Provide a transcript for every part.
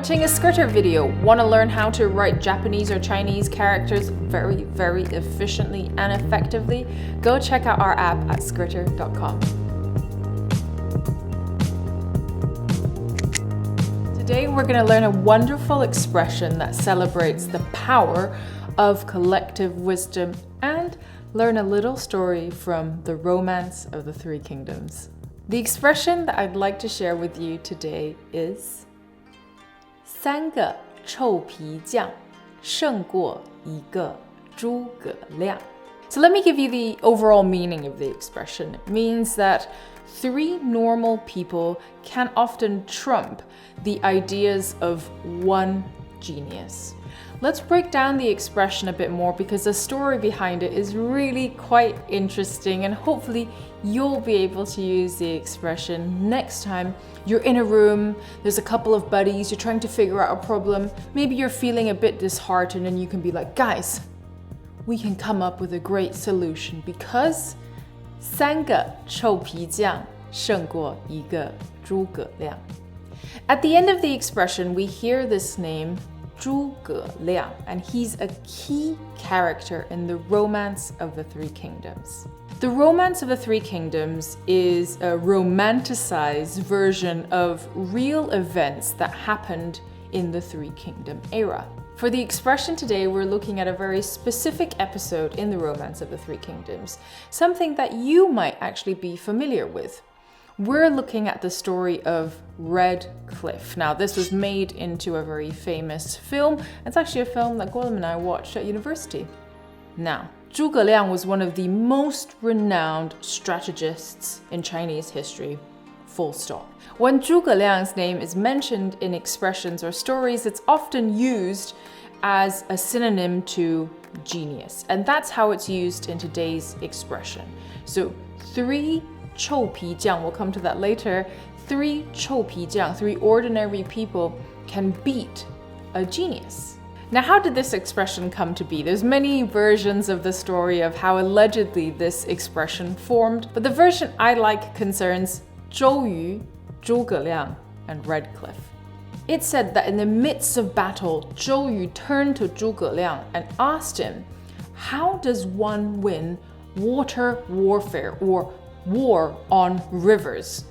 watching a Skritter video? Want to learn how to write Japanese or Chinese characters very, very efficiently and effectively? Go check out our app at skritter.com. Today we're going to learn a wonderful expression that celebrates the power of collective wisdom and learn a little story from the Romance of the Three Kingdoms. The expression that I'd like to share with you today is 三个臭皮匠胜过一个诸葛亮. So let me give you the overall meaning of the expression. It means that three normal people can often trump the ideas of one genius. Let's break down the expression a bit more because the story behind it is really quite interesting, and hopefully you'll be able to use the expression next time you're in a room, there's a couple of buddies, you're trying to figure out a problem, maybe you're feeling a bit disheartened and you can be like, guys, we can come up with a great solution because 三个臭皮匠胜过一个诸葛亮. At the end of the expression, we hear this name, Zhuge Liang, and he's a key character in the Romance of the Three Kingdoms. The Romance of the Three Kingdoms is a romanticized version of real events that happened in the Three Kingdom era. For the expression today, we're looking at a very specific episode in the Romance of the Three Kingdoms, something that you might actually be familiar with. We're looking at the story of Red Cliff. Now, this was made into a very famous film. It's actually a film that Guolam and I watched at university. Now, Zhuge Liang was one of the most renowned strategists in Chinese history, full stop. When Zhuge Liang's name is mentioned in expressions or stories, it's often used as a synonym to genius. And that's how it's used in today's expression. So, three 臭皮匠, we'll come to that later. Three 臭皮匠, three ordinary people can beat a genius. Now, how did this expression come to be? There's many versions of the story of how allegedly this expression formed, but the version I like concerns Zhou, Zhuge Liang, and Red Cliff. It said that in the midst of battle, Zhou turned to Zhuge Liang and asked him, how does one win water warfare or war on rivers?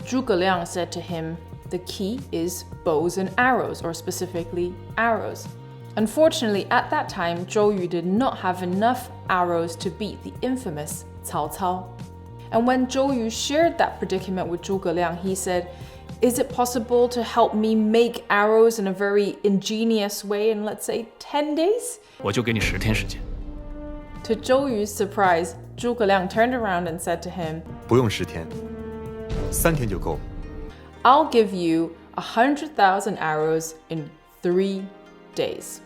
Zhuge Liang said to him, the key is bows and arrows, or specifically arrows. Unfortunately, at that time, Zhou did not have enough arrows to beat the infamous Cao. And when Zhou shared that predicament with Zhuge Liang, he said, is it possible to help me make arrows in a very ingenious way in, let's say, 10 days? 我就给你10天时间。 To Zhou surprise, Zhuge Liang turned around and said to him, 不用10天，3天就够。 I'll give you 100,000 arrows in 3 days.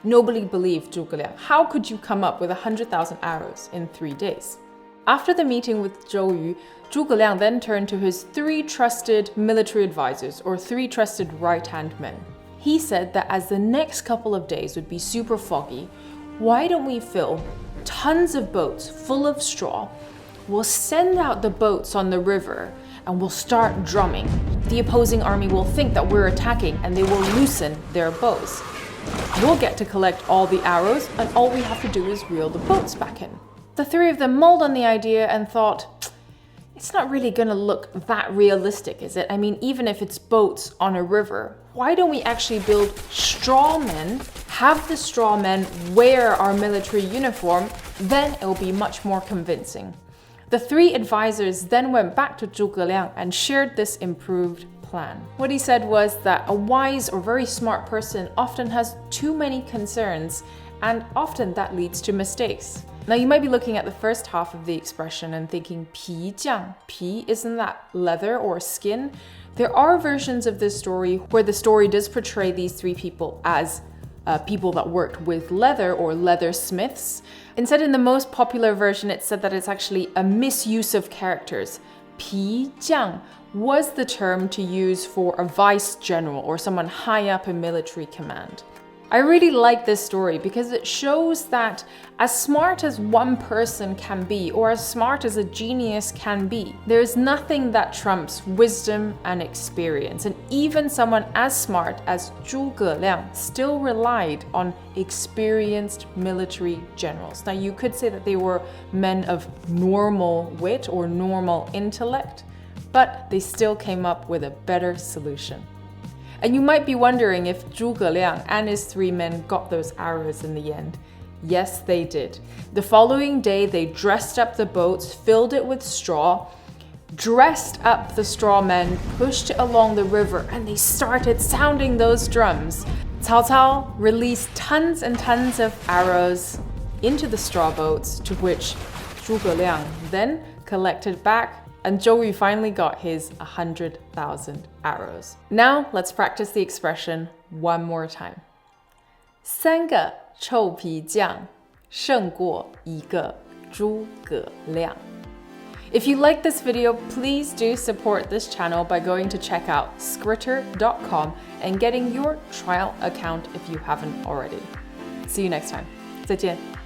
Nobody believed Zhuge Liang. How could you come up with 100,000 arrows in 3 days? After the meeting with Zhou, Zhuge Liang then turned to his 3 trusted military advisors, or 3 trusted right-hand men. He said that as the next couple of days would be super foggy, why don't we fill tons of boats full of straw? We'll send out the boats on the river and we'll start drumming. The opposing army will think that we're attacking and they will loosen their bows. We'll get to collect all the arrows and all we have to do is reel the boats back in. The 3 of them mulled on the idea and thought, it's not really gonna look that realistic, is it? I mean, even if it's boats on a river, why don't we actually build straw men, have the straw men wear our military uniform, then it'll be much more convincing. The 3 advisors then went back to Zhuge Liang and shared this improved plan. What he said was that a wise or very smart person often has too many concerns, and often that leads to mistakes. Now, you might be looking at the first half of the expression and thinking, 皮匠, pi, isn't that leather or skin? There are versions of this story where the story does portray these 3 people as people that worked with leather or leather smiths. Instead, in the most popular version, it said that it's actually a misuse of characters. 皮匠 was the term to use for a vice general or someone high up in military command. I really like this story because it shows that as smart as one person can be, or as smart as a genius can be, there is nothing that trumps wisdom and experience. And even someone as smart as Zhuge Liang still relied on experienced military generals. Now, you could say that they were men of normal wit or normal intellect, but they still came up with a better solution. And you might be wondering if Zhuge Liang and his 3 men got those arrows in the end. Yes, they did. The following day, they dressed up the boats, filled it with straw, dressed up the straw men, pushed it along the river, and they started sounding those drums. Cao Cao released tons and tons of arrows into the straw boats, to which Zhuge Liang then collected back, and Zhou finally got his 100,000 arrows. Now let's practice the expression one more time. 三个臭皮匠胜过一个诸葛亮. If you like this video, please do support this channel by going to check out Skritter.com and getting your trial account if you haven't already. See you next time. 再见.